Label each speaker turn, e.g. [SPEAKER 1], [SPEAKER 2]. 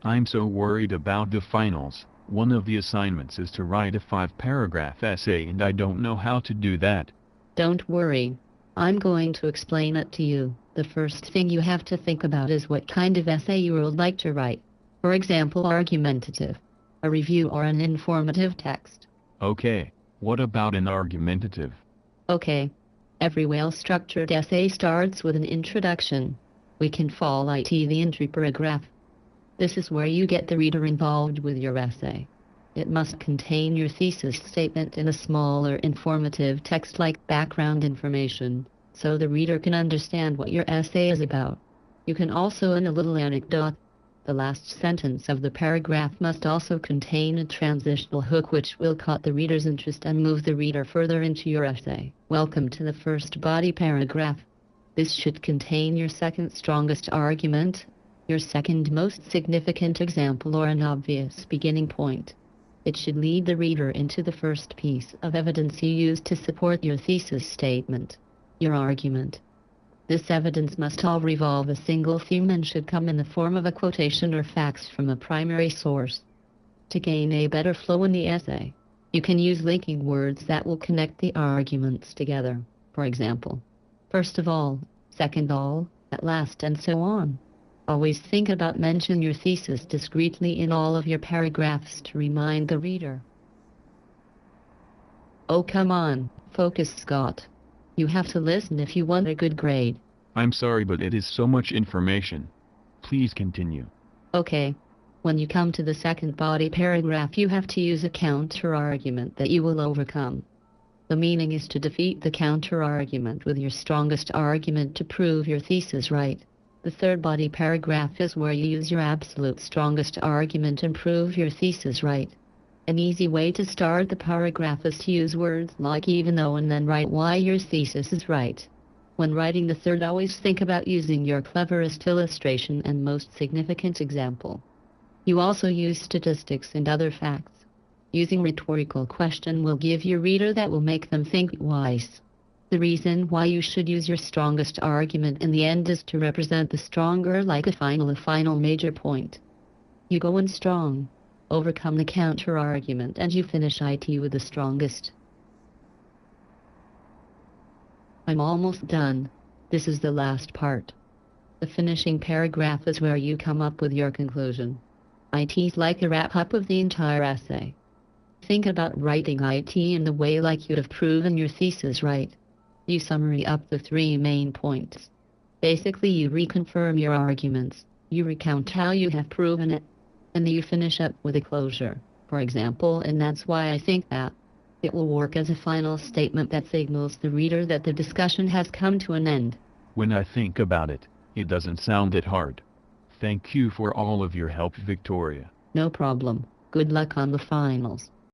[SPEAKER 1] I'm so worried about the finals. One of the assignments is to write a 5-paragraph essay and I don't know how to do that.
[SPEAKER 2] Don't worry. I'm going to explain it to you. The first thing you have to think about is what kind of essay you would like to write. For example, argumentative, a review, or an informative text.
[SPEAKER 1] Okay, what about an argumentative?
[SPEAKER 2] Okay. Every well-structured essay starts with an introduction. We can call it the entry paragraph. This is where you get the reader involved with your essay. It must contain your thesis statement in a smaller informative text like background information, so the reader can understand what your essay is about. You can also add a little anecdote. The last sentence of the paragraph must also contain a transitional hook which will cut the reader's interest and move the reader further into your essay. Welcome to the first body paragraph. This should contain your second strongest argument, your second most significant example, or an obvious beginning point. It should lead the reader into the first piece of evidence you use to support your thesis statement, your argument. This evidence must all revolve a single theme and should come in the form of a quotation or facts from a primary source. To gain a better flow in the essay, you can use linking words that will connect the arguments together. For example, first of all, second all, at last, and so on. Always think about mention your thesis discreetly in all of your paragraphs to remind the reader. Oh, come on, focus, Scott. You have to listen if you want a good grade.
[SPEAKER 1] I'm sorry, but it is so much information. Please continue.
[SPEAKER 2] Okay. When you come to the second body paragraph, you have to use a counter-argument that you will overcome. The meaning is to defeat the counter-argument with your strongest argument to prove your thesis right. The third body paragraph is where you use your absolute strongest argument and prove your thesis right. An easy way to start the paragraph is to use words like even though and then write why your thesis is right. When writing the third, always think about using your cleverest illustration and most significant example. You also use statistics and other facts. Using rhetorical question will give your reader that will make them think twice. The reason why you should use your strongest argument in the end is to represent the stronger, like a final major point. You go in strong, overcome the counter-argument, and you finish it with the strongest. I'm almost done. This is the last part. The finishing paragraph is where you come up with your conclusion. It's like a wrap-up of the entire essay. Think about writing it in the way like you'd have proven your thesis right. You summary up the 3 main points. Basically, you reconfirm your arguments, you recount how you have proven it, and then you finish up with a closure, for example, and that's why I think that it will work as a final statement that signals the reader that the discussion has come to an end.
[SPEAKER 1] When I think about it, it doesn't sound that hard. Thank you for all of your help, Victoria.
[SPEAKER 2] No problem. Good luck on the finals.